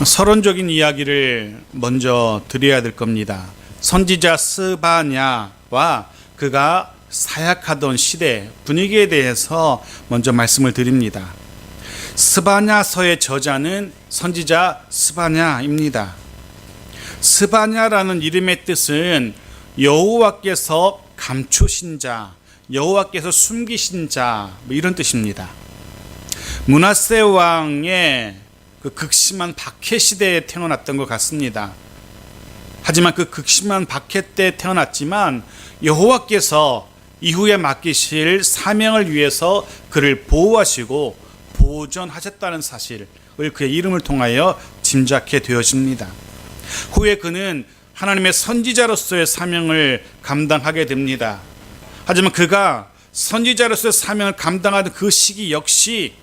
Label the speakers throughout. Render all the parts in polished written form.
Speaker 1: 서론적인 이야기를 먼저 드려야 될 겁니다. 선지자 스바냐와 그가 사역하던 시대 분위기에 대해서 먼저 말씀을 드립니다. 스바냐서의 저자는 선지자 스바냐입니다. 스바냐라는 이름의 뜻은 여호와께서 감추신 자, 여호와께서 숨기신 자, 이런 뜻입니다. 므낫세 왕의 그 극심한 박해 시대에 태어났던 것 같습니다. 하지만 그 극심한 박해 때 태어났지만 여호와께서 이후에 맡기실 사명을 위해서 그를 보호하시고 보존하셨다는 사실을 그의 이름을 통하여 짐작해 되어집니다. 후에 그는 하나님의 선지자로서의 사명을 감당하게 됩니다. 하지만 그가 선지자로서의 사명을 감당하던 그 시기 역시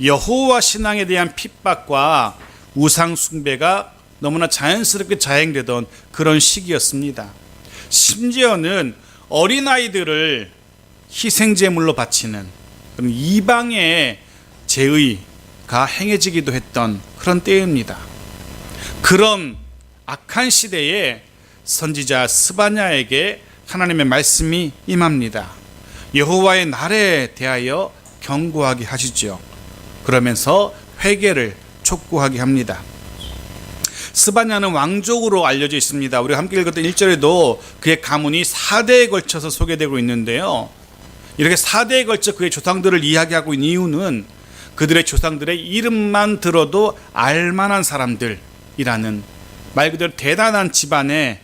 Speaker 1: 여호와 신앙에 대한 핍박과 우상 숭배가 너무나 자연스럽게 자행되던 그런 시기였습니다. 심지어는 어린아이들을 희생제물로 바치는 그런 이방의 제의가 행해지기도 했던 그런 때입니다. 그런 악한 시대에 선지자 스바냐에게 하나님의 말씀이 임합니다. 여호와의 날에 대하여 경고하게 하시죠. 그러면서 회개를 촉구하게 합니다. 스바냐는 왕족으로 알려져 있습니다. 우리가 함께 읽었던 1절에도 그의 가문이 4대에 걸쳐서 소개되고 있는데요. 이렇게 4대에 걸쳐 그의 조상들을 이야기하고 있는 이유는 그들의 조상들의 이름만 들어도 알만한 사람들이라는 말 그대로 대단한 집안의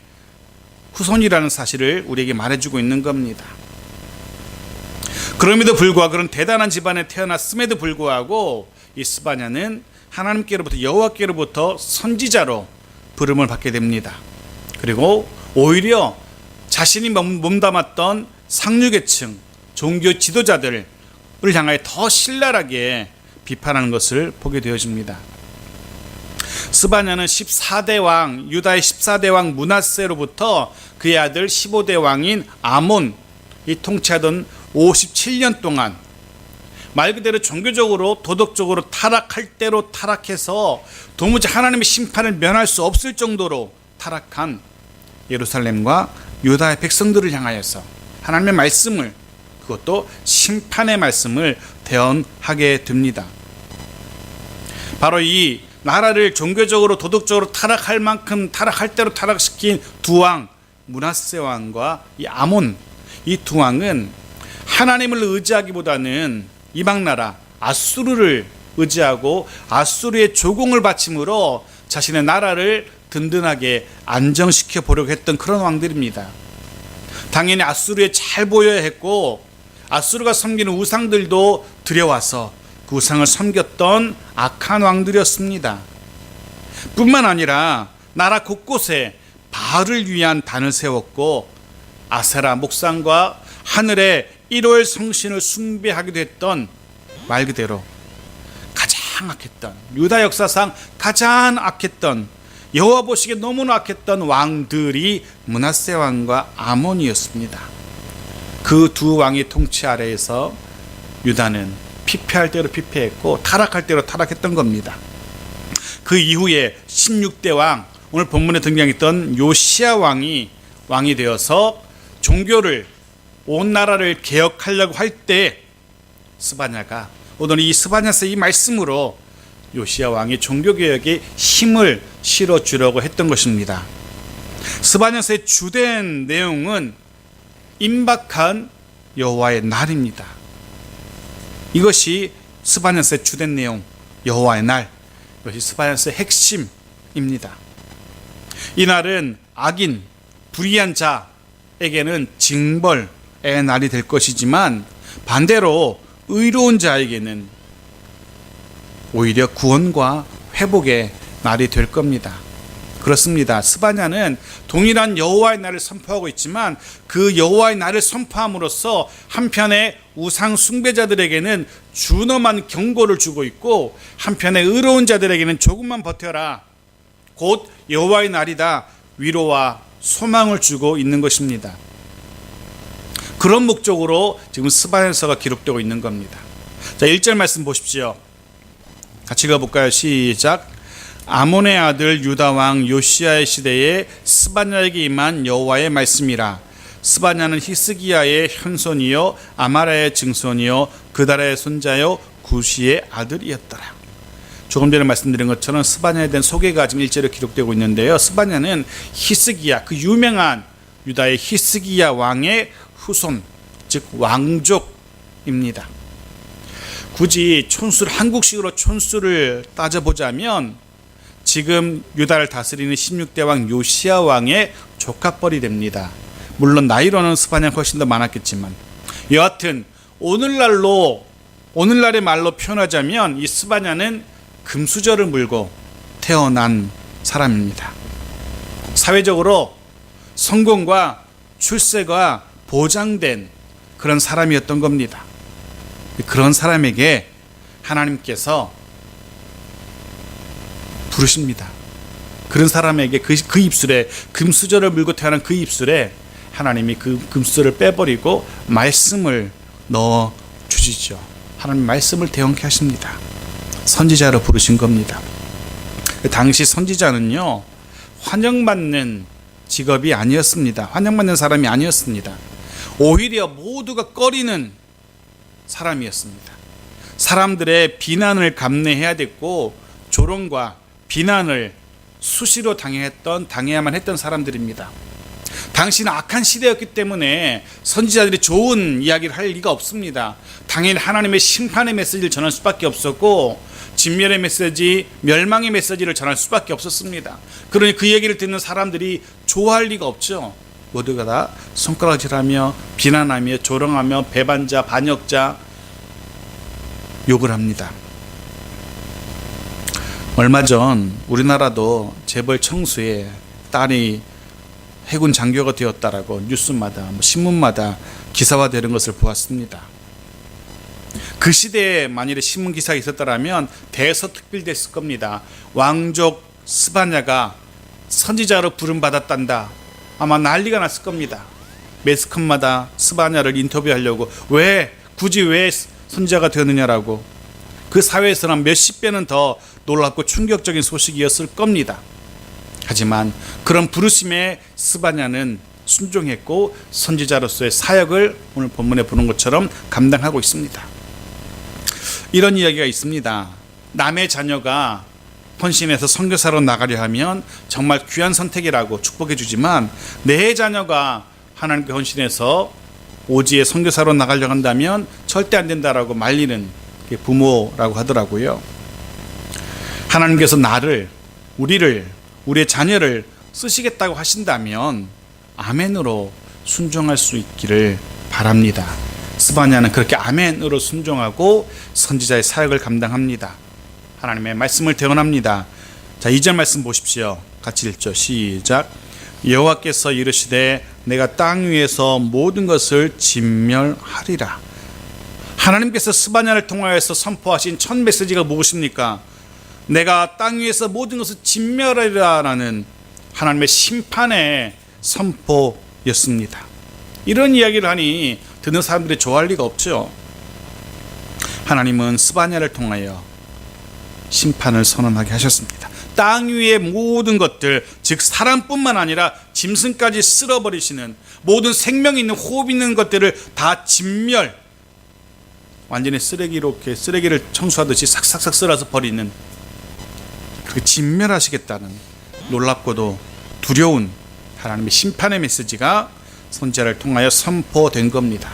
Speaker 1: 후손이라는 사실을 우리에게 말해주고 있는 겁니다. 그럼에도 불구하고 그런 대단한 집안에 태어났음에도 불구하고 이 스바냐는 하나님께로부터 여호와께로부터 선지자로 부름을 받게 됩니다. 그리고 오히려 자신이 몸담았던 상류계층 종교 지도자들을 향하여 더 신랄하게 비판하는 것을 보게 되어집니다. 스바냐는 14대 왕 유다의 14대 왕 므낫세로부터 그의 아들 15대 왕인 아몬이 통치하던 57년 동안 말 그대로 종교적으로 도덕적으로 타락할 대로 타락해서 도무지 하나님의 심판을 면할 수 없을 정도로 타락한 예루살렘과 유다의 백성들을 향하여서 하나님의 말씀을, 그것도 심판의 말씀을 대언하게 됩니다. 바로 이 나라를 종교적으로 도덕적으로 타락할 만큼 타락할 대로 타락시킨 두 왕 므낫세 왕과 이 아몬, 이 두 왕은 하나님을 의지하기보다는 이방 나라 아수르를 의지하고 아수르의 조공을 바침으로 자신의 나라를 든든하게 안정시켜 보려고 했던 그런 왕들입니다. 당연히 아수르에 잘 보여야 했고 아수르가 섬기는 우상들도 들여와서 그 우상을 섬겼던 악한 왕들이었습니다. 뿐만 아니라 나라 곳곳에 바알을 위한 단을 세웠고 아세라 목상과 하늘의 일월 성신을 숭배하기도 했던 말 그대로 가장 악했던, 유다 역사상 가장 악했던, 여호와 보시기에 너무나 악했던 왕들이 므낫세 왕과 아몬이었습니다. 그 두 왕의 통치 아래에서 유다는 피폐할 대로 피폐했고 타락할 대로 타락했던 겁니다. 그 이후에 16대 왕, 오늘 본문에 등장했던 요시야 왕이 되어서 종교를 온 나라를 개혁하려고 할 때 스바냐가 오늘 이 스바냐서 이 말씀으로 요시야 왕의 종교개혁에 힘을 실어주려고 했던 것입니다. 스바냐서의 주된 내용은 임박한 여호와의 날입니다. 이것이 스바냐서의 주된 내용, 여호와의 날, 이것이 스바냐서의 핵심입니다. 이 날은 악인, 불의한 자에게는 징벌 의 날이 될 것이지만 반대로 의로운 자에게는 오히려 구원과 회복의 날이 될 겁니다. 그렇습니다. 스바냐는 동일한 여호와의 날을 선포하고 있지만 그 여호와의 날을 선포함으로써 한편에 우상 숭배자들에게는 준엄한 경고를 주고 있고 한편에 의로운 자들에게는 조금만 버텨라, 곧 여호와의 날이다, 위로와 소망을 주고 있는 것입니다. 그런 목적으로 지금 스바냐서가 기록되고 있는 겁니다. 자, 1절 말씀 보십시오. 같이 가볼까요? 시작. 아몬의 아들 유다 왕 요시야의 시대에 스바냐에게 임한 여호와의 말씀이라. 스바냐는 히스기야의 현손이요 아마라의 증손이요 그달의 손자요 구시의 아들이었더라. 조금 전에 말씀드린 것처럼 스바냐에 대한 소개가 지금 1절에 기록되고 있는데요. 스바냐는 히스기야, 그 유명한 유다의 히스기야 왕의 후손, 즉 왕족입니다. 굳이 촌수를, 한국식으로 촌수를 따져보자면 지금 유다를 다스리는 16대 왕 요시야 왕의 조카뻘이 됩니다. 물론 나이로는 스바냐가 훨씬 더 많았겠지만, 여하튼 오늘날의 말로 표현하자면 이 스바냐는 금수저를 물고 태어난 사람입니다. 사회적으로 성공과 출세가 보장된 그런 사람이었던 겁니다. 그런 사람에게 하나님께서 부르십니다. 그런 사람에게 그 입술에, 금수저를 물고 태어난 그 입술에 하나님이 그 금수저를 빼버리고 말씀을 넣어 주시죠. 하나님 말씀을 대언케 하십니다. 선지자로 부르신 겁니다. 당시 선지자는요, 환영받는 직업이 아니었습니다. 환영받는 사람이 아니었습니다. 오히려 모두가 꺼리는 사람이었습니다. 사람들의 비난을 감내해야 됐고 조롱과 비난을 수시로 당해야만 했던 사람들입니다. 당시는 악한 시대였기 때문에 선지자들이 좋은 이야기를 할 리가 없습니다. 당연히 하나님의 심판의 메시지를 전할 수밖에 없었고 진멸의 메시지, 멸망의 메시지를 전할 수밖에 없었습니다. 그러니 그 얘기를 듣는 사람들이 좋아할 리가 없죠. 모두가 다 손가락질하며 비난하며 조롱하며 배반자, 반역자 욕을 합니다. 얼마 전 우리나라도 재벌 청수에 딸이 해군 장교가 되었다라고 뉴스마다 신문마다 기사화되는 것을 보았습니다. 그 시대에 만일에 신문 기사가 있었다면 대서특필됐을 겁니다. 왕족 스바냐가 선지자로 부름받았단다. 아마 난리가 났을 겁니다. 매스컴마다 스바냐를 인터뷰하려고 굳이 왜 선지자가 되느냐라고. 그 사회에서는 몇십 배는 더 놀랍고 충격적인 소식이었을 겁니다. 하지만 그런 부르심에 스바냐는 순종했고 선지자로서의 사역을 오늘 본문에 보는 것처럼 감당하고 있습니다. 이런 이야기가 있습니다. 남의 자녀가 헌신해서 선교사로 나가려 하면 정말 귀한 선택이라고 축복해 주지만 내 자녀가 하나님께 헌신해서 오지의 선교사로 나가려고 한다면 절대 안 된다라고 말리는 게 부모라고 하더라고요. 하나님께서 우리의 자녀를 쓰시겠다고 하신다면 아멘으로 순종할 수 있기를 바랍니다. 스바냐는 그렇게 아멘으로 순종하고 선지자의 사역을 감당합니다. 하나님의 말씀을 대언합니다. 자, 2절 말씀 보십시오. 같이 읽죠. 시작. 여호와께서 이르시되 내가 땅 위에서 모든 것을 진멸하리라. 하나님께서 스바냐를 통하여서 선포하신 첫 메시지가 무엇입니까? 내가 땅 위에서 모든 것을 진멸하리라라는 하나님의 심판의 선포였습니다. 이런 이야기를 하니 듣는 사람들이 좋아할 리가 없죠. 하나님은 스바냐를 통하여 심판을 선언하게 하셨습니다. 땅 위의 모든 것들, 즉 사람뿐만 아니라 짐승까지 쓸어버리시는, 모든 생명 있는 호흡 있는 것들을 다 진멸, 완전히 쓰레기를 청소하듯이 싹싹싹 쓸어서 버리는, 그렇게 진멸하시겠다는 놀랍고도 두려운 하나님의 심판의 메시지가 선지자를 통하여 선포된 겁니다.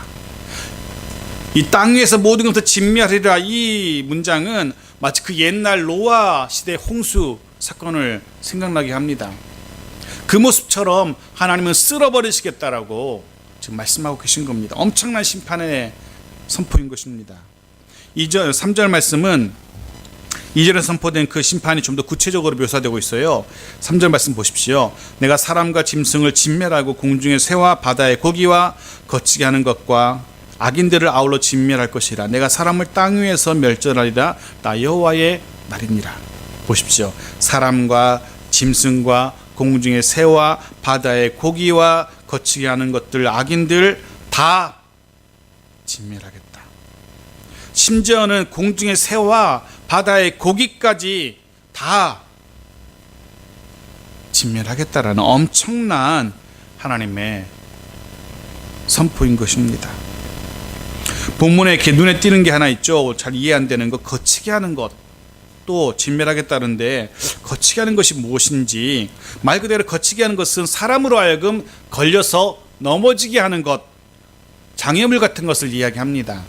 Speaker 1: 이 땅 위에서 모든 것을 진멸하리라, 이 문장은 마치 그 옛날 노아 시대 홍수 사건을 생각나게 합니다. 그 모습처럼 하나님은 쓸어버리시겠다라고 지금 말씀하고 계신 겁니다. 엄청난 심판의 선포인 것입니다. 3절 말씀은 2절에 선포된 그 심판이 좀 더 구체적으로 묘사되고 있어요. 3절 말씀 보십시오. 내가 사람과 짐승을 진멸하고 공중의 새와 바다의 고기와 거치게 하는 것과 악인들을 아울러 진멸할 것이라. 내가 사람을 땅 위에서 멸절하리라. 나 여호와의 날이니라. 보십시오. 사람과 짐승과 공중의 새와 바다의 고기와 거치게 하는 것들, 악인들 다 진멸하겠다. 심지어는 공중의 새와 바다의 고기까지 다 진멸하겠다라는 엄청난 하나님의 선포인 것입니다. 본문에 이렇게 눈에 띄는 게 하나 있죠. 잘 이해 안 되는 것, 거치게 하는 것. 또 진멸하겠다는데 거치게 하는 것이 무엇인지, 말 그대로 거치게 하는 것은 사람으로 하여금 걸려서 넘어지게 하는 것, 장애물 같은 것을 이야기합니다.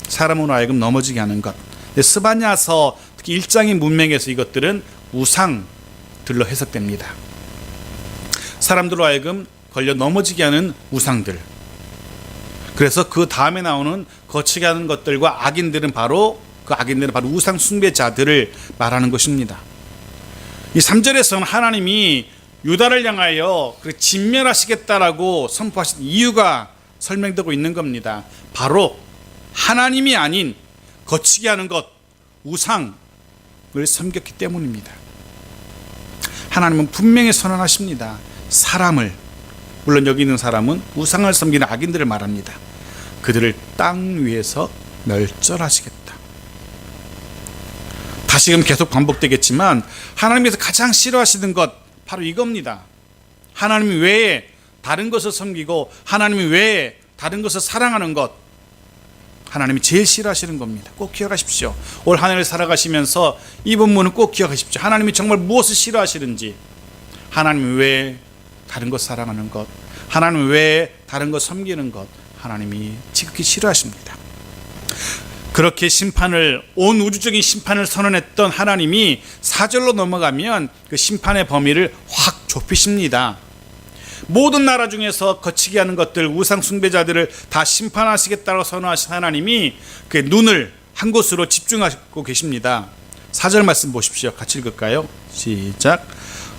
Speaker 1: 사람으로 하여금 넘어지게 하는 것. 스바냐서 특히 1장의 문맥에서 이것들은 우상들로 해석됩니다. 사람들로 하여금 걸려 넘어지게 하는 우상들. 그래서 그 다음에 나오는 거치게 하는 것들과 악인들은 바로 우상 숭배자들을 말하는 것입니다. 이 3절에서는 하나님이 유다를 향하여 진멸하시겠다라고 선포하신 이유가 설명되고 있는 겁니다. 바로 하나님이 아닌 거치게 하는 것, 우상을 섬겼기 때문입니다. 하나님은 분명히 선언하십니다. 사람을, 물론 여기 있는 사람은 우상을 섬기는 악인들을 말합니다. 그들을 땅 위에서 멸절하시겠다. 다시금 계속 반복되겠지만 하나님께서 가장 싫어하시는 것 바로 이겁니다. 하나님 외에 다른 것을 섬기고 하나님 외에 다른 것을 사랑하는 것, 하나님이 제일 싫어하시는 겁니다. 꼭 기억하십시오. 올 한 해를 살아가시면서 이 본문은 꼭 기억하십시오. 하나님이 정말 무엇을 싫어하시는지, 하나님 외에 다른 것 사랑하는 것, 하나님 외에 다른 것 섬기는 것, 하나님이 지극히 싫어하십니다. 그렇게 온 우주적인 심판을 선언했던 하나님이 4절로 넘어가면 그 심판의 범위를 확 좁히십니다. 모든 나라 중에서 거치게 하는 것들, 우상 숭배자들을 다 심판하시겠다고 선언하신 하나님이 그 눈을 한 곳으로 집중하고 계십니다. 4절 말씀 보십시오. 같이 읽을까요? 시작.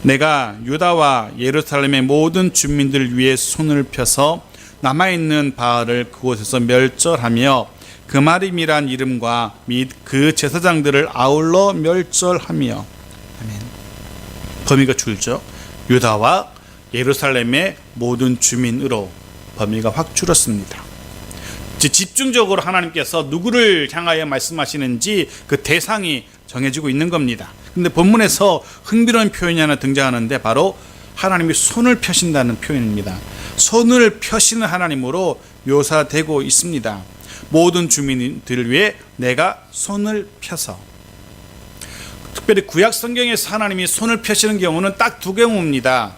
Speaker 1: 내가 유다와 예루살렘의 모든 주민들 위에 손을 펴서 남아있는 바알을 그곳에서 멸절하며 그마림이란 이름과 및 그 제사장들을 아울러 멸절하며. 아멘. 범위가 줄죠. 유다와 예루살렘의 모든 주민으로 범위가 확 줄었습니다. 집중적으로 하나님께서 누구를 향하여 말씀하시는지 그 대상이 정해지고 있는 겁니다. 근데 본문에서 흥미로운 표현이 하나 등장하는데 바로 하나님이 손을 펴신다는 표현입니다. 손을 펴시는 하나님으로 묘사되고 있습니다. 모든 주민들을 위해 내가 손을 펴서. 특별히 구약 성경에서 하나님이 손을 펴시는 경우는 딱 두 경우입니다.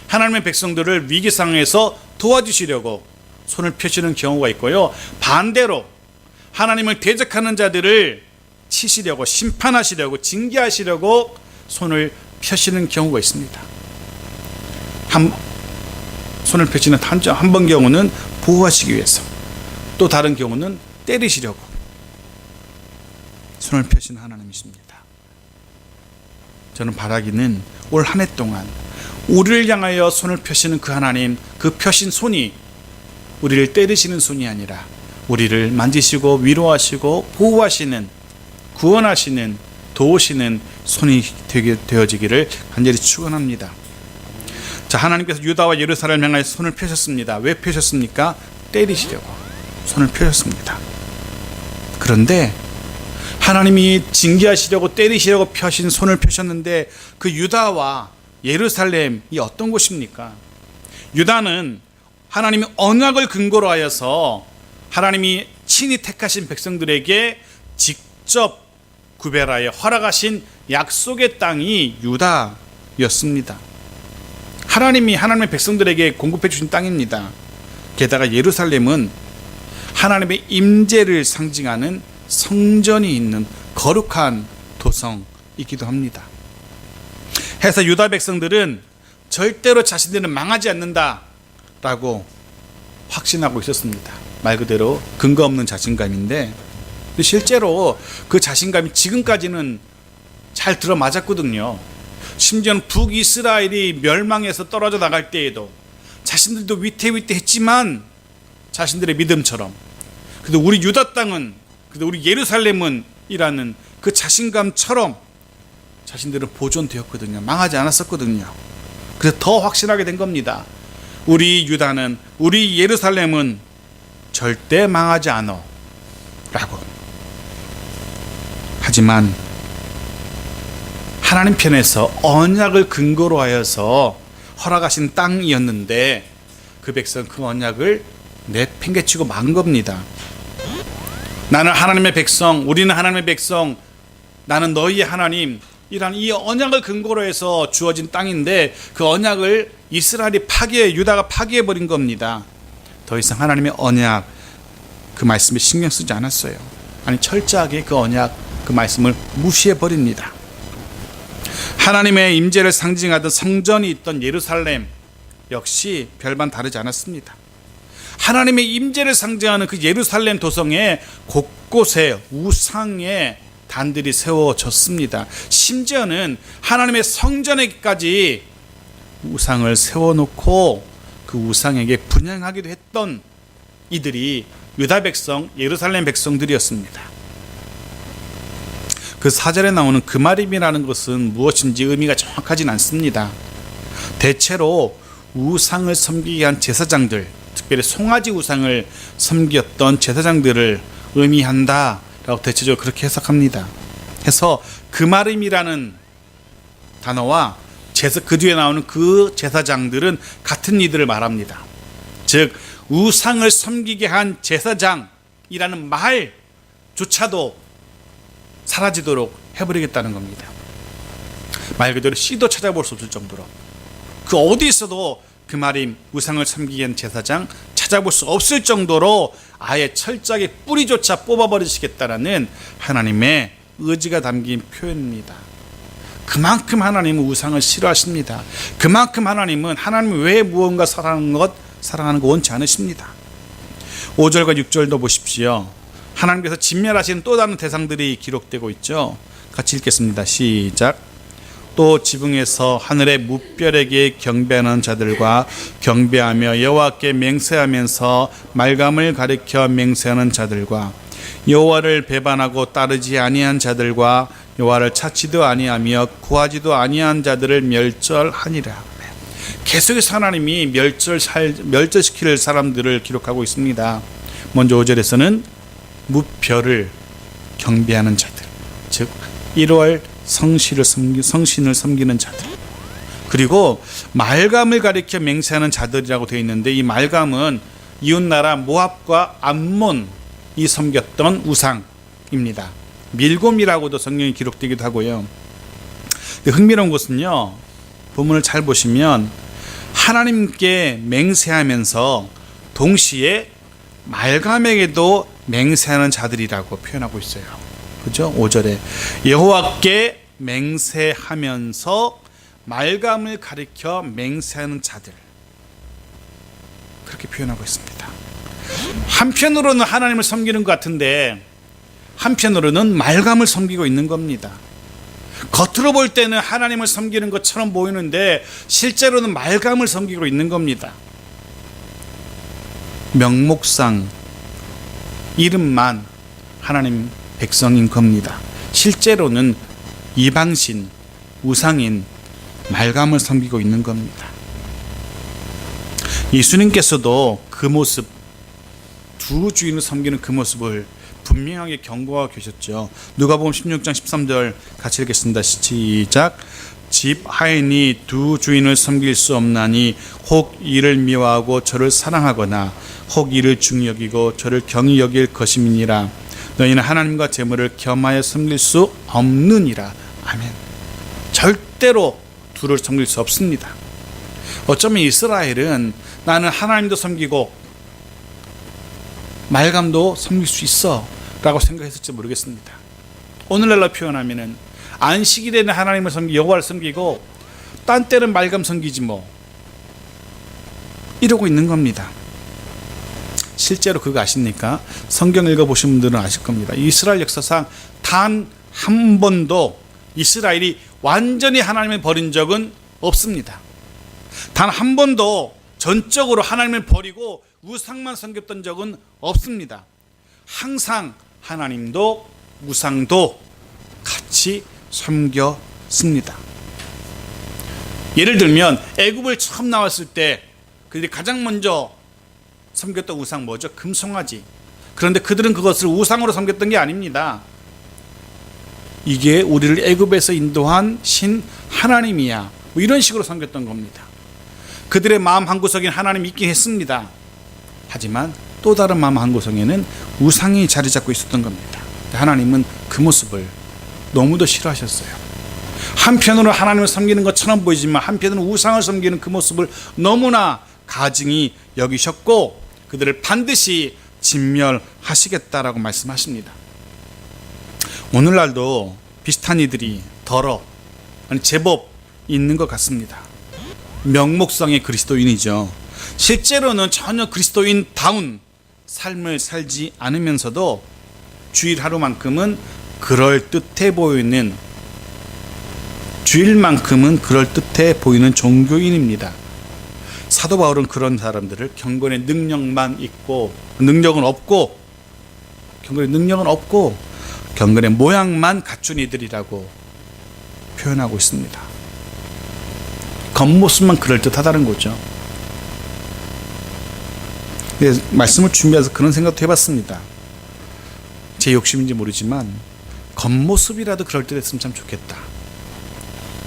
Speaker 1: 하나님의 백성들을 위기 상황에서 도와주시려고 손을 펴시는 경우가 있고요, 반대로 하나님을 대적하는 자들을 치시려고, 심판하시려고, 징계하시려고 손을 펴시는 경우가 있습니다. 손을 펴시는 한 번 경우는 보호하시기 위해서, 또 다른 경우는 때리시려고 손을 펴시는 하나님이십니다. 저는 바라기는 올 한 해 동안 우리를 향하여 손을 펴시는 그 하나님, 그 펴신 손이 우리를 때리시는 손이 아니라 우리를 만지시고 위로하시고 보호하시는, 구원하시는, 도우시는 손이 되게 되어지기를 간절히 축원합니다. 자, 하나님께서 유다와 예루살렘을 향하여 손을 펴셨습니다. 왜 펴셨습니까? 때리시려고 손을 펴셨습니다. 그런데 하나님이 징계하시려고 때리시려고 펴신 손을 펴셨는데 그 유다와 예루살렘이 어떤 곳입니까? 유다는 하나님이 언약을 근거로 하여서 하나님이 친히 택하신 백성들에게 직접 구별하여 허락하신 약속의 땅이 유다였습니다. 하나님이 하나님의 백성들에게 공급해 주신 땅입니다. 게다가 예루살렘은 하나님의 임재를 상징하는 성전이 있는 거룩한 도성이기도 합니다. 해서 유다 백성들은 절대로 자신들은 망하지 않는다라고 확신하고 있었습니다. 말 그대로 근거 없는 자신감인데 실제로 그 자신감이 지금까지는 잘 들어맞았거든요. 심지어는 북이스라엘이 멸망해서 떨어져 나갈 때에도 자신들도 위태위태했지만 자신들의 믿음처럼, 그래도 우리 유다 땅은, 그래도 우리 예루살렘은 이라는 그 자신감처럼 자신들은 보존되었거든요. 망하지 않았었거든요. 그래서 더 확신하게 된 겁니다. 우리 유다는, 우리 예루살렘은 절대 망하지 않아 라고. 하지만 하나님 편에서 언약을 근거로 하여서 허락하신 땅이었는데 그 백성 그 언약을 내팽개치고 만 겁니다. 나는 하나님의 백성, 우리는 하나님의 백성, 나는 너희의 하나님, 이란 이 언약을 근거로 해서 주어진 땅인데 그 언약을 이스라엘이 유다가 파괴해 버린 겁니다. 더 이상 하나님의 언약 그 말씀에 신경 쓰지 않았어요. 아니 철저하게 그 언약 그 말씀을 무시해 버립니다. 하나님의 임재를 상징하던 성전이 있던 예루살렘 역시 별반 다르지 않았습니다. 하나님의 임재를 상징하는 그 예루살렘 도성에 곳곳에 우상의 단들이 세워졌습니다. 심지어는 하나님의 성전에까지 우상을 세워놓고 그 우상에게 분향하기도 했던 이들이 유다 백성, 예루살렘 백성들이었습니다. 그 사절에 나오는 그마림이라는 것은 무엇인지 의미가 정확하진 않습니다. 대체로 우상을 섬기기 위한 제사장들, 특별히 송아지 우상을 섬겼던 제사장들을 의미한다라고 대체적으로 그렇게 해석합니다. 해서 그마림이라는 단어와 그 뒤에 나오는 그 제사장들은 같은 이들을 말합니다. 즉 우상을 섬기게 한 제사장이라는 말조차도 사라지도록 해버리겠다는 겁니다. 말 그대로 씨도 찾아볼 수 없을 정도로 그 어디 있어도 그마림 우상을 섬기게 한 제사장 찾아볼 수 없을 정도로 아예 철저하게 뿌리조차 뽑아버리시겠다라는 하나님의 의지가 담긴 표현입니다. 그만큼 하나님은 우상을 싫어하십니다. 그만큼 하나님은 하나님 외에 무언가 사랑하는 거 원치 않으십니다. 5절과 6절도 보십시오. 하나님께서 진멸하신 또 다른 대상들이 기록되고 있죠. 같이 읽겠습니다. 시작. 또 지붕에서 하늘의 무별에게 경배하는 자들과 경배하며 여호와께 맹세하면서 말감을 가리켜 맹세하는 자들과 여호와를 배반하고 따르지 아니한 자들과 여호와를 찾지도 아니하며 구하지도 아니한 자들을 멸절하니라. 계속해서 하나님이 멸절시킬 사람들을 기록하고 있습니다. 먼저 5절에서는 무별을 경배하는 자들, 즉 1월 성신을 섬기는 자들, 그리고 말감을 가리켜 맹세하는 자들이라고 되어 있는데 이 말감은 이웃나라 모압과 암몬이 섬겼던 우상입니다. 밀곰이라고도 성경에 기록되기도 하고요. 흥미로운 것은요, 본문을 잘 보시면 하나님께 맹세하면서 동시에 말감에게도 맹세하는 자들이라고 표현하고 있어요. 그죠? 5절에 여호와께 맹세하면서 말감을 가리켜 맹세하는 자들, 그렇게 표현하고 있습니다. 한편으로는 하나님을 섬기는 것 같은데 한편으로는 말감을 섬기고 있는 겁니다. 겉으로 볼 때는 하나님을 섬기는 것처럼 보이는데 실제로는 말감을 섬기고 있는 겁니다. 명목상 이름만 하나님 백성인 겁니다. 실제로는 이방신, 우상인 말감을 섬기고 있는 겁니다. 예수님께서도 그 모습, 두 주인을 섬기는 그 모습을 분명하게 경고하고 계셨죠. 누가복음 16장 13절 같이 읽겠습니다. 시작. 집 하인이 두 주인을 섬길 수 없나니 혹 이를 미워하고 저를 사랑하거나 혹 이를 중히 여기고 저를 경히 여길 것임이니라. 너희는 하나님과 재물을 겸하여 섬길 수 없느니라. 아멘. 절대로 둘을 섬길 수 없습니다. 어쩌면 이스라엘은 나는 하나님도 섬기고 말감도 섬길 수 있어 라고 생각했을지 모르겠습니다. 오늘날로 표현하면은 안식이 되는 하나님을 섬기고 여호와를 섬기고 딴 때는 말감 섬기지 뭐 이러고 있는 겁니다. 실제로 그거 아십니까? 성경 읽어보신 분들은 아실 겁니다. 이스라엘 역사상 단 한 번도 이스라엘이 완전히 하나님을 버린 적은 없습니다. 단 한 번도 전적으로 하나님을 버리고 우상만 섬겼던 적은 없습니다. 항상 하나님도 우상도 같이 섬겼습니다. 예를 들면 애굽을 처음 나왔을 때 그들이 가장 먼저 섬겼던 우상 뭐죠? 금송아지. 그런데 그들은 그것을 우상으로 섬겼던 게 아닙니다. 이게 우리를 애굽에서 인도한 신 하나님이야. 뭐 이런 식으로 섬겼던 겁니다. 그들의 마음 한구석엔 하나님이 있긴 했습니다. 하지만 또 다른 마음 한구석에는 우상이 자리 잡고 있었던 겁니다. 하나님은 그 모습을 너무도 싫어하셨어요. 한편으로 하나님을 섬기는 것처럼 보이지만 한편으로는 우상을 섬기는 그 모습을 너무나 가증히 여기셨고 그들을 반드시 진멸하시겠다라고 말씀하십니다. 오늘날도 비슷한 이들이 제법 있는 것 같습니다. 명목상의 그리스도인이죠. 실제로는 전혀 그리스도인다운 삶을 살지 않으면서도 주일 하루만큼은 그럴듯해 보이는 종교인입니다. 사도 바울은 그런 사람들을 경건의 능력은 없고 경건의 모양만 갖춘 이들이라고 표현하고 있습니다. 겉모습만 그럴듯하다는 거죠. 말씀을 준비해서 그런 생각도 해봤습니다. 제 욕심인지 모르지만 겉모습이라도 그럴듯했으면 참 좋겠다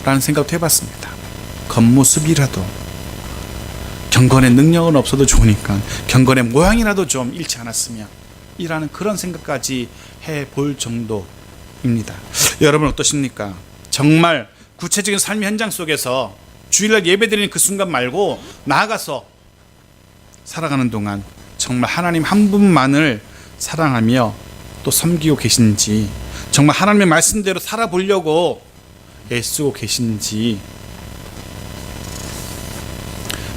Speaker 1: 라는 생각도 해봤습니다. 겉모습이라도 경건의 능력은 없어도 좋으니까 경건의 모양이라도 좀 잃지 않았으면 이라는 그런 생각까지 해볼 정도입니다. 여러분 어떠십니까? 정말 구체적인 삶의 현장 속에서 주일날 예배드리는 그 순간 말고 나아가서 살아가는 동안 정말 하나님 한 분만을 사랑하며 또 섬기고 계신지, 정말 하나님의 말씀대로 살아보려고 애쓰고 계신지,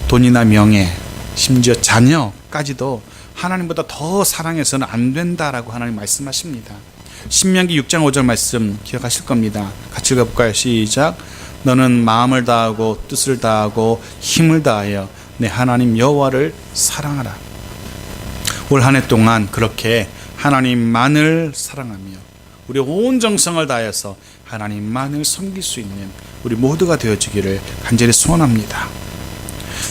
Speaker 1: 돈이나 명예, 심지어 자녀까지도 하나님보다 더 사랑해서는 안 된다라고 하나님 말씀하십니다. 신명기 6장 5절 말씀 기억하실 겁니다. 같이 읽어볼까요? 시작. 너는 마음을 다하고 뜻을 다하고 힘을 다하여 내 하나님 여호와를 사랑하라. 올 한 해 동안 그렇게 하나님만을 사랑하며 우리 온 정성을 다해서 하나님만을 섬길 수 있는 우리 모두가 되어지기를 간절히 소원합니다.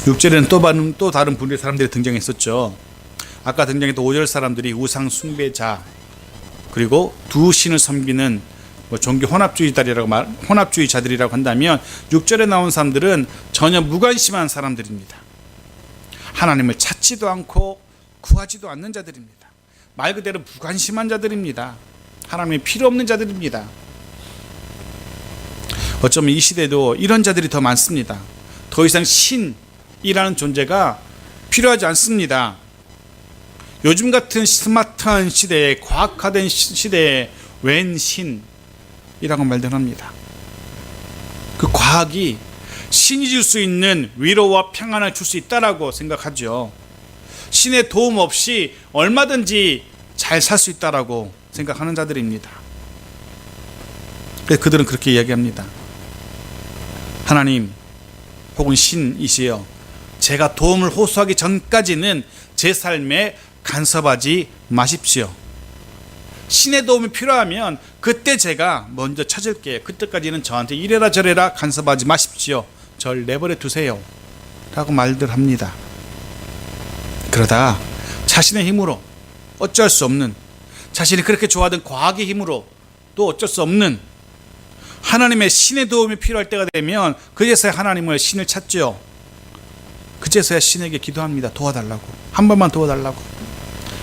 Speaker 1: 6절에는 또 다른 분류의 사람들이 등장했었죠. 아까 등장했던 5절 사람들이 우상 숭배자, 그리고 두 신을 섬기는 종교 혼합주의자들이라고 한다면 6절에 나온 사람들은 전혀 무관심한 사람들입니다. 하나님을 찾지도 않고 구하지도 않는 자들입니다. 말 그대로 무관심한 자들입니다. 하나님이 필요 없는 자들입니다. 어쩌면 이 시대도 이런 자들이 더 많습니다. 더 이상 신이라는 존재가 필요하지 않습니다. 요즘 같은 스마트한 시대에, 과학화된 시대에 웬 신이라고 말들 합니다. 그 과학이 신이 줄 수 있는 위로와 평안을 줄 수 있다라고 생각하죠. 신의 도움 없이 얼마든지 잘 살 수 있다라고 생각하는 자들입니다. 그들은 그렇게 이야기합니다. 하나님 혹은 신이시여, 제가 도움을 호소하기 전까지는 제 삶에 간섭하지 마십시오. 신의 도움이 필요하면 그때 제가 먼저 찾을게요. 그때까지는 저한테 이래라 저래라 간섭하지 마십시오. 절 내버려 두세요 라고 말들 합니다. 그러다가 자신의 힘으로 어쩔 수 없는, 자신이 그렇게 좋아하던 과학의 힘으로 또 어쩔 수 없는 하나님의 신의 도움이 필요할 때가 되면 그제서야 하나님을, 신을 찾죠. 그제서야 신에게 기도합니다. 도와달라고, 한 번만 도와달라고.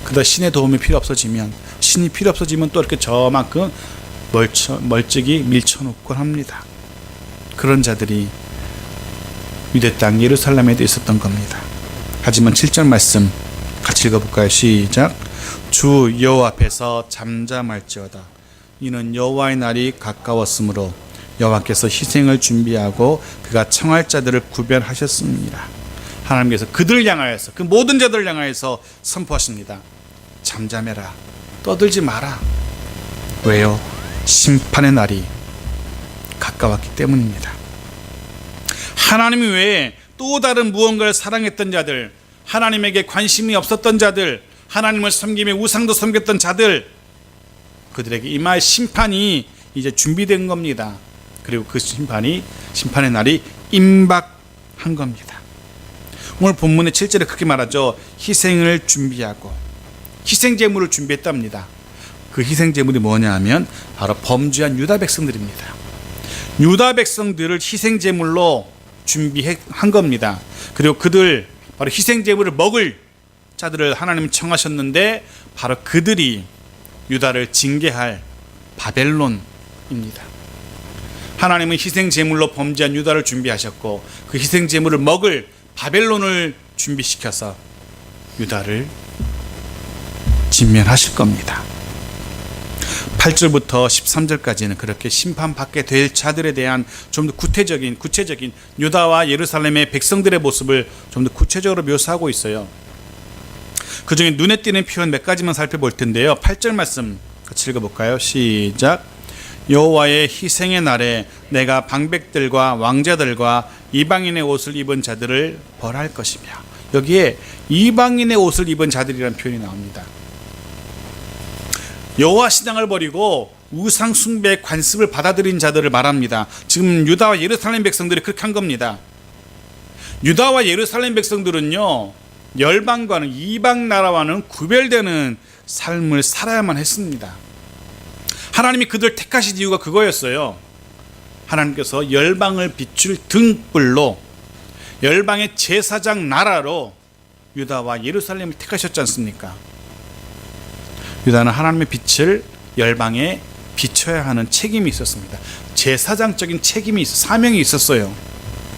Speaker 1: 그러다 신의 도움이 필요 없어지면, 신이 필요 없어지면 또 이렇게 저만큼 멀찍이 밀쳐놓곤 합니다. 그런 자들이 유대 땅 예루살렘에도 있었던 겁니다. 하지만 7절 말씀 같이 읽어볼까요? 시작. 주 여호와 앞에서 잠잠할지어다. 이는 여호와의 날이 가까웠으므로 여호와께서 희생을 준비하고 그가 청할 자들을 구별하셨습니다. 하나님께서 그들을 향하여서, 그 모든 자들을 향하여서 선포하십니다. 잠잠해라, 떠들지 마라. 왜요? 심판의 날이 가까웠기 때문입니다. 하나님 외에 또 다른 무언가를 사랑했던 자들, 하나님에게 관심이 없었던 자들, 하나님을 섬기며 우상도 섬겼던 자들, 그들에게 임할 심판이 이제 준비된 겁니다. 그리고 그 심판의 날이 임박한 겁니다. 오늘 본문의 7절에 그렇게 말하죠. 희생을 준비하고, 희생 제물을 준비했답니다. 그 희생 제물이 뭐냐 하면 바로 범죄한 유다 백성들입니다. 유다 백성들을 희생 제물로 준비한 겁니다. 그리고 그들 바로 희생 제물을 먹을 자들을 하나님 청하셨는데 바로 그들이 유다를 징계할 바벨론입니다. 하나님은 희생 제물로 범죄한 유다를 준비하셨고 그 희생 제물을 먹을 바벨론을 준비시켜서 유다를 진멸하실 겁니다. 8절부터 13절까지는 그렇게 심판받게 될 자들에 대한 좀 더 구체적인 유다와 예루살렘의 백성들의 모습을 좀 더 구체적으로 묘사하고 있어요. 그 중에 눈에 띄는 표현 몇 가지만 살펴볼 텐데요. 8절 말씀 같이 읽어볼까요? 시작. 여호와의 희생의 날에 내가 방백들과 왕자들과 이방인의 옷을 입은 자들을 벌할 것이며, 여기에 이방인의 옷을 입은 자들이라는 표현이 나옵니다. 여호와 신앙을 버리고 우상 숭배의 관습을 받아들인 자들을 말합니다. 지금 유다와 예루살렘 백성들이 그렇게 한 겁니다. 유다와 예루살렘 백성들은요, 열방과는 이방 나라와는 구별되는 삶을 살아야만 했습니다. 하나님이 그들 택하신 이유가 그거였어요. 하나님께서 열방을 비출 등불로 열방의 제사장 나라로 유다와 예루살렘을 택하셨지 않습니까? 유다는 하나님의 빛을 열방에 비춰야 하는 책임이 있었습니다. 제사장적인 책임이 사명이 있었어요.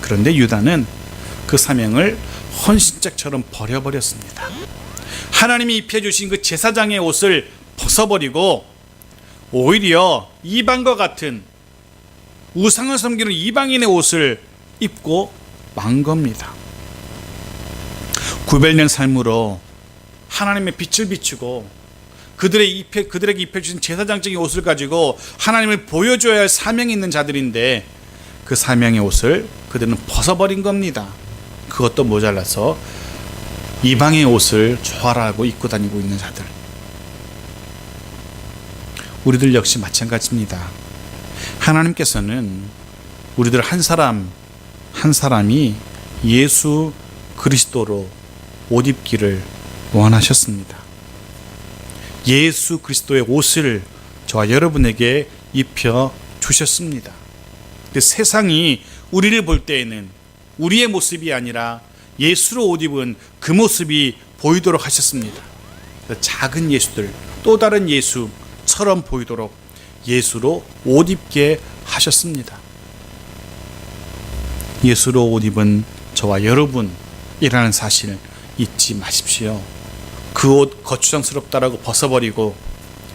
Speaker 1: 그런데 유다는 그 사명을 헌신짝처럼 버려버렸습니다. 하나님이 입혀주신 그 제사장의 옷을 벗어버리고 오히려 이방과 같은 우상을 섬기는 이방인의 옷을 입고 만 겁니다. 구별된 삶으로 하나님의 빛을 비추고 그들에게 입혀주신 제사장적인 옷을 가지고 하나님을 보여줘야 할 사명이 있는 자들인데 그 사명의 옷을 그들은 벗어버린 겁니다. 그것도 모자라서 이방의 옷을 조화라고 입고 다니고 있는 자들. 우리들 역시 마찬가지입니다. 하나님께서는 우리들 한 사람 한 사람이 예수 그리스도로 옷 입기를 원하셨습니다. 예수 그리스도의 옷을 저와 여러분에게 입혀 주셨습니다. 근데 세상이 우리를 볼 때에는 우리의 모습이 아니라 예수로 옷 입은 그 모습이 보이도록 하셨습니다. 작은 예수들, 또 다른 예수처럼 보이도록 예수로 옷 입게 하셨습니다. 예수로 옷 입은 저와 여러분이라는 사실 잊지 마십시오. 그 옷 거추장스럽다라고 벗어버리고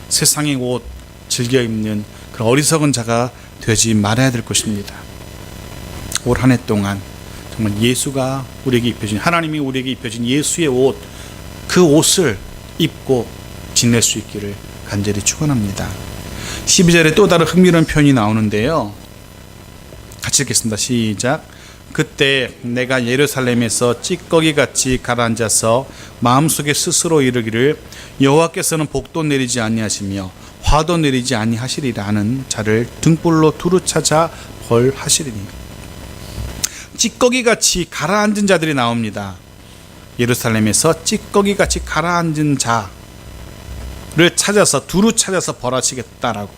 Speaker 1: 세상의 옷 즐겨 입는 그런 어리석은 자가 되지 말아야 될 것입니다. 올 한 해 동안 정말 예수가 우리에게 입혀준, 하나님이 우리에게 입혀준 예수의 옷, 그 옷을 입고 지낼 수 있기를 간절히 축원합니다. 12절에 또 다른 흥미로운 표현이 나오는데요. 같이 읽겠습니다. 시작. 그때 내가 예루살렘에서 찌꺼기같이 가라앉아서 마음속에 스스로 이르기를 여호와께서는 복도 내리지 아니하시며 화도 내리지 아니하시리라 하는 자를 등불로 두루 찾아 벌하시리니. 찌꺼기같이 가라앉은 자들이 나옵니다. 예루살렘에서 찌꺼기같이 가라앉은 자를 찾아서 두루 찾아서 벌하시겠다라고.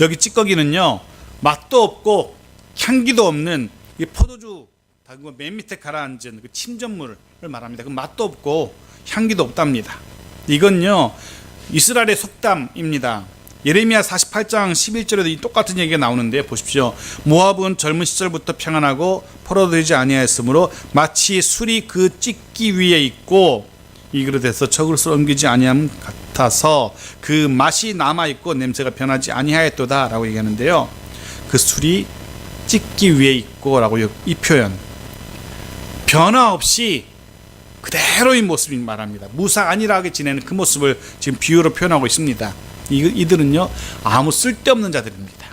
Speaker 1: 여기 찌꺼기는요, 맛도 없고 향기도 없는 이 포도주 맨 밑에 가라앉은 그 침전물을 말합니다. 그 맛도 없고 향기도 없답니다. 이건요, 이스라엘의 속담입니다. 예레미야 48장 11절에도 이 똑같은 얘기가 나오는데 보십시오. 모압은 젊은 시절부터 평안하고 포로되지 아니하였으므로 마치 술이 그 찢기 위에 있고 이 그릇에서 저그릇을 옮기지 아니함 같아서 그 맛이 남아있고 냄새가 변하지 아니하였도다 라고 얘기하는데요. 그 술이 찢기 위에 있고 라고 이 표현, 변화 없이 그대로의 모습이 말합니다. 무사 안일하게 지내는 그 모습을 지금 비유로 표현하고 있습니다. 이들은요, 아무 쓸데없는 자들입니다.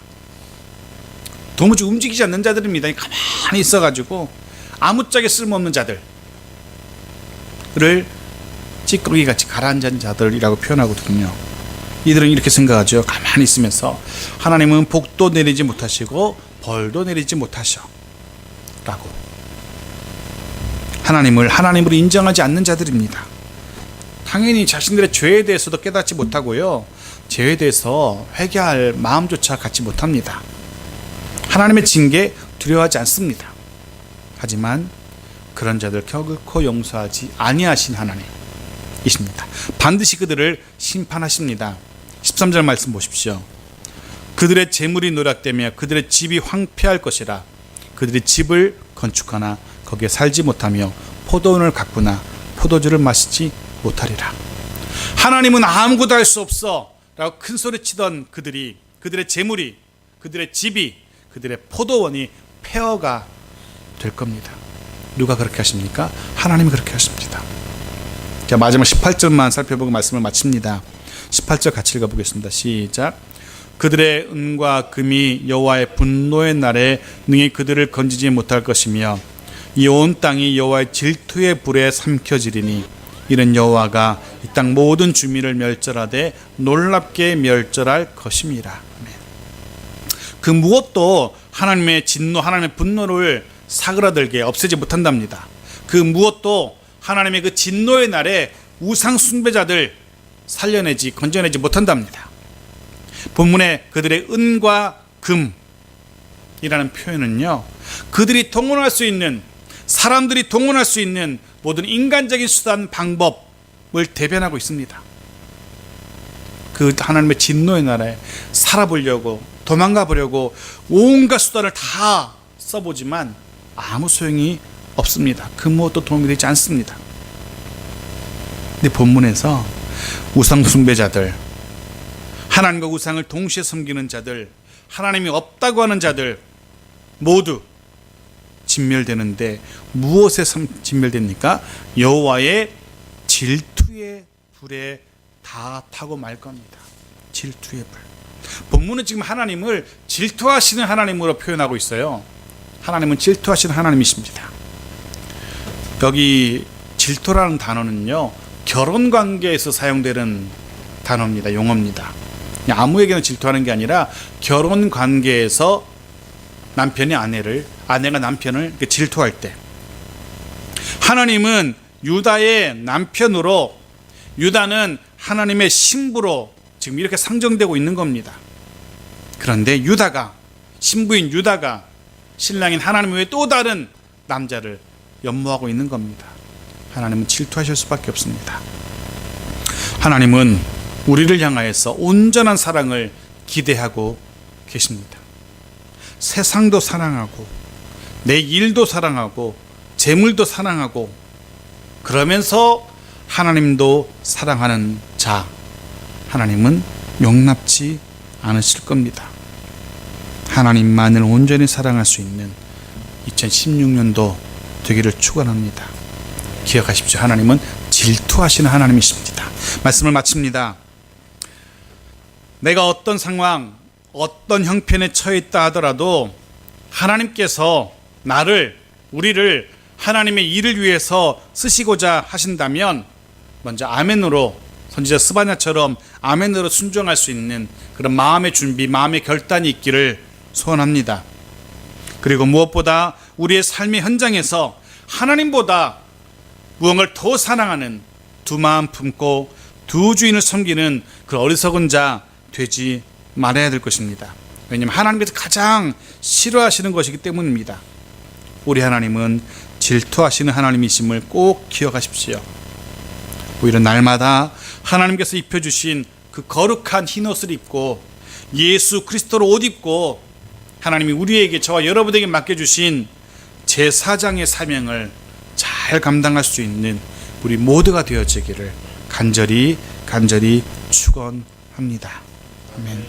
Speaker 1: 도무지 움직이지 않는 자들입니다. 가만히 있어가지고 아무짝에 쓸모없는 자들을 찌꺼기같이 가라앉은 자들이라고 표현하거든요. 이들은 이렇게 생각하죠. 가만히 있으면서 하나님은 복도 내리지 못하시고 벌도 내리지 못하셔 라고. 하나님을 인정하지 않는 자들입니다. 당연히 자신들의 죄에 대해서도 깨닫지 못하고요, 죄에 대해서 회개할 마음조차 갖지 못합니다. 하나님의 징계 두려워하지 않습니다. 하지만 그런 자들 결코 용서하지 아니하신 하나님이십니다. 반드시 그들을 심판하십니다. 13절 말씀 보십시오. 그들의 재물이 노략되며 그들의 집이 황폐할 것이라. 그들이 집을 건축하나 거기에 살지 못하며 포도원을 가꾸나 포도주를 마시지 못하리라. 하나님은 아무것도 할 수 없어 라고 큰 소리 치던 그들이, 그들의 재물이, 그들의 집이, 그들의 포도원이 폐허가 될 겁니다. 누가 그렇게 하십니까? 하나님이 그렇게 하십니다. 자, 마지막 18절만 살펴보고 말씀을 마칩니다. 18절 같이 읽어보겠습니다. 시작. 그들의 은과 금이 여호와의 분노의 날에 능히 그들을 건지지 못할 것이며 이 온 땅이 여호와의 질투의 불에 삼켜지리니 이는 여호와가 이 땅 모든 주민을 멸절하되 놀랍게 멸절할 것임이라. 그 무엇도 하나님의 진노, 하나님의 분노를 사그라들게 없애지 못한답니다. 그 무엇도 하나님의 그 진노의 날에 우상 숭배자들 살려내지, 건져내지 못한답니다. 본문에 그들의 은과 금이라는 표현은요, 그들이 동원할 수 있는, 사람들이 동원할 수 있는 모든 인간적인 수단, 방법을 대변하고 있습니다. 그 하나님의 진노의 날에 살아보려고, 도망가 보려고 온갖 수단을 다 써보지만 아무 소용이 없습니다. 그 무엇도 도움이 되지 않습니다. 근데 본문에서 우상 숭배자들, 하나님과 우상을 동시에 섬기는 자들, 하나님이 없다고 하는 자들 모두 진멸되는데 무엇에 진멸됩니까? 여호와의 질투의 불에 다 타고 말 겁니다. 질투의 불. 본문은 지금 하나님을 질투하시는 하나님으로 표현하고 있어요. 하나님은 질투하시는 하나님이십니다. 여기 질투라는 단어는요, 결혼 관계에서 사용되는 단어입니다. 용어입니다. 아무에게나 질투하는 게 아니라 결혼 관계에서 남편이 아내를, 아내가 남편을 질투할 때, 하나님은 유다의 남편으로, 유다는 하나님의 신부로 지금 이렇게 상정되고 있는 겁니다. 그런데 유다가, 신부인 유다가 신랑인 하나님 외에 또 다른 남자를 연모하고 있는 겁니다. 하나님은 질투하실 수밖에 없습니다. 하나님은 우리를 향하여서 온전한 사랑을 기대하고 계십니다. 세상도 사랑하고 내 일도 사랑하고 재물도 사랑하고, 그러면서 하나님도 사랑하는 자, 하나님은 용납지 않으실 겁니다. 하나님만을 온전히 사랑할 수 있는 2016년도 되기를 축원합니다. 기억하십시오. 하나님은 질투하시는 하나님이십니다. 말씀을 마칩니다. 내가 어떤 상황, 어떤 형편에 처해 있다 하더라도 하나님께서 나를, 우리를 하나님의 일을 위해서 쓰시고자 하신다면 먼저 아멘으로, 선지자 스바냐처럼 아멘으로 순종할 수 있는 그런 마음의 준비, 마음의 결단이 있기를 소원합니다. 그리고 무엇보다 우리의 삶의 현장에서 하나님보다 무언가를 더 사랑하는 두 마음 품고 두 주인을 섬기는 그 어리석은 자 되지 말아야 될 것입니다. 왜냐하면 하나님께서 가장 싫어하시는 것이기 때문입니다. 우리 하나님은 질투하시는 하나님이심을 꼭 기억하십시오. 오히려 날마다 하나님께서 입혀주신 그 거룩한 흰옷을 입고 예수 그리스도로 옷 입고 하나님이 우리에게, 저와 여러분에게 맡겨주신 제사장의 사명을 잘 감당할 수 있는 우리 모두가 되어지기를 간절히 축원합니다. 아멘.